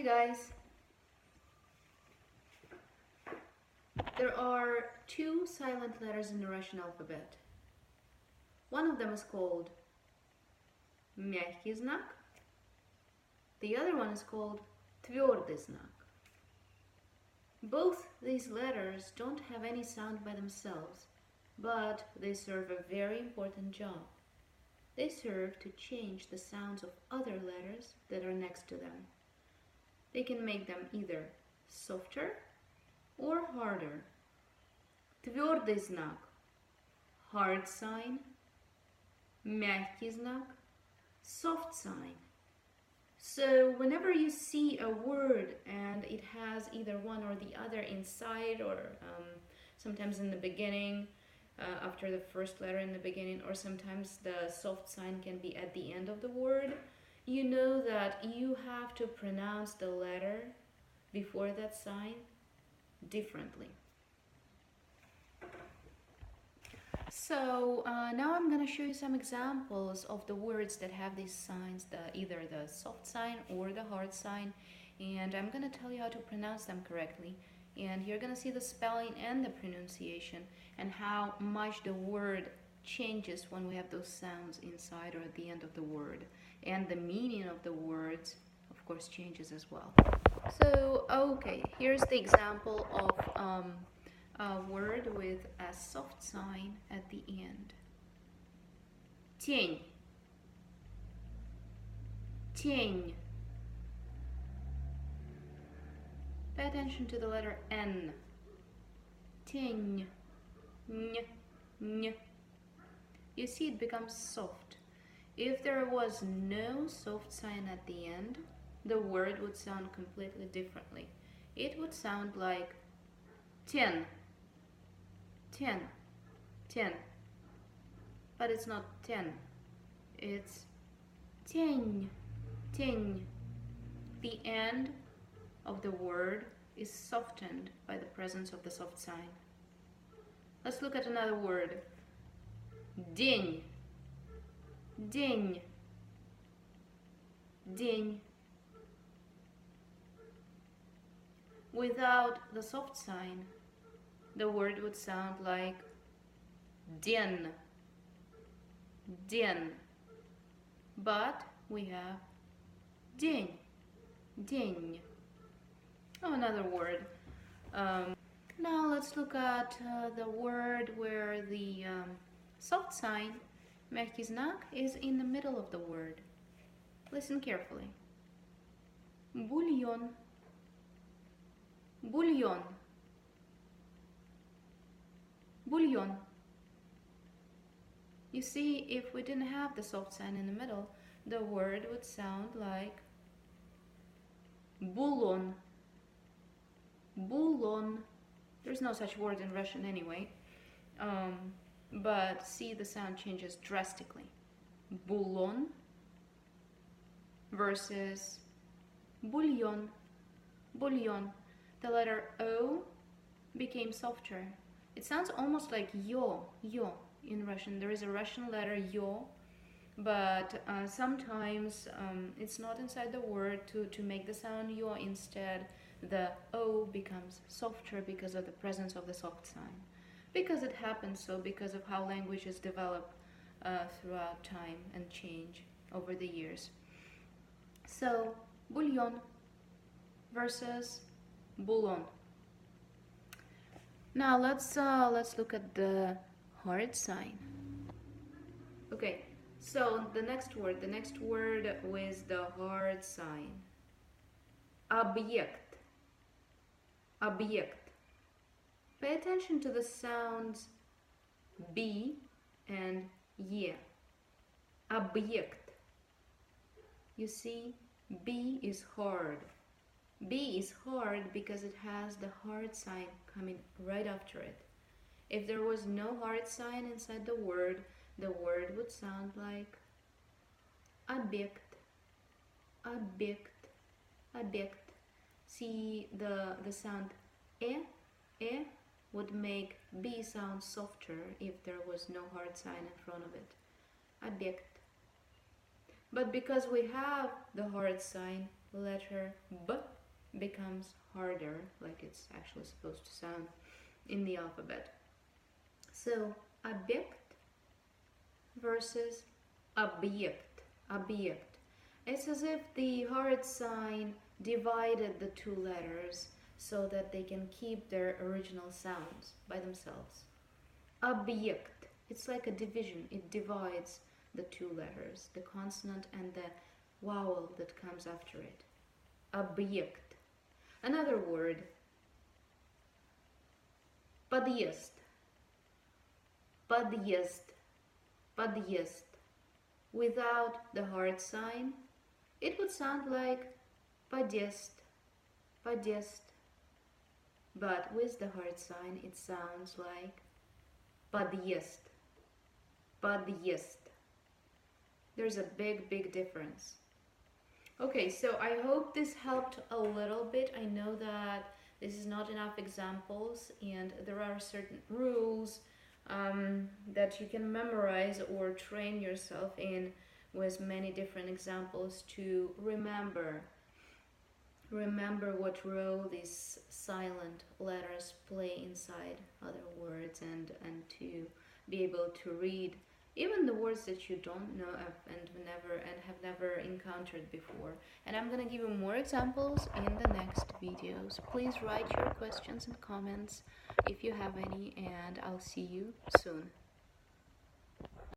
Hi guys. There are two silent letters in the Russian alphabet. One of them is called мягкий знак. The other one is called твердый знак. Both these letters don't have any sound by themselves, but they serve a very important job. They serve to change the sounds of other letters that are next to them. They can make them either softer or harder. Твердый знак, hard sign. Мягкий знак, soft sign. So whenever you see a word and it has either one or the other inside, or sometimes in the beginning, after the first letter in the beginning, or sometimes the soft sign can be at the end of the word, you know that you have to pronounce the letter before that sign differently. So now I'm going to show you some examples of the words that have these signs, either the soft sign or the hard sign, and I'm going to tell you how to pronounce them correctly. And you're going to see the spelling and the pronunciation and how much the word changes when we have those sounds inside or at the end of the word. And the meaning of the words, of course, changes as well. So, okay, here's the example of a word with a soft sign at the end. Тень. Тень. Pay attention to the letter N. Тень. Н. Н. You see it becomes soft. If there was no soft sign at the end, the word would sound completely differently. It would sound like 10. 10. 10. But it's not 10. It's тень. Тень. The end of the word is softened by the presence of the soft sign. Let's look at another word. День. День. День. Without the soft sign, the word would sound like день. День. But we have день. День. Oh, another word. Now let's look at the word where the soft sign, мягкий знак, is in the middle of the word. Listen carefully. Бульон. Бульон. Бульон. You see, if we didn't have the soft sign in the middle, the word would sound like булон. Булон. There's no such word in Russian anyway. But see, the sound changes drastically. Булон versus бульон. Бульон. The letter O became softer. It sounds almost like yo in Russian. There is a Russian letter yo, but sometimes it's not inside the word to make the sound yo. Instead, the O becomes softer because of the presence of the soft sign. Because it happens so, because of how languages develop throughout time and change over the years. So, бульон versus булон. Now let's look at the hard sign. Okay, so the next word with the hard sign. Объект. Объект. Pay attention to the sounds B and E. Объект. You see, B is hard. B is hard because it has the hard sign coming right after it. If there was no hard sign inside the word would sound like объект. Объект. Объект. See, the sound e would make B sound softer if there was no hard sign in front of it. Объект. But because we have the hard sign, letter B becomes harder, like it's actually supposed to sound in the alphabet. So object versus object. Object. It's as if the hard sign divided the two letters so that they can keep their original sounds by themselves. Object. It's like a division. It divides the two letters, the consonant and the vowel that comes after it. Object. Another word. Подъезд. Подъезд. Подъезд. Without the hard sign, it would sound like подъезд. Подъезд. But with the hard sign, it sounds like подъезд. Подъезд. There's a big difference. Okay, so I hope this helped a little bit. I know that this is not enough examples and there are certain rules that you can memorize or train yourself in with many different examples to remember what role these silent letters play inside other words, and to be able to read even the words that you don't know of and have never encountered before. And I'm gonna give you more examples in the next videos. Please write your questions and comments if you have any, and I'll see you soon.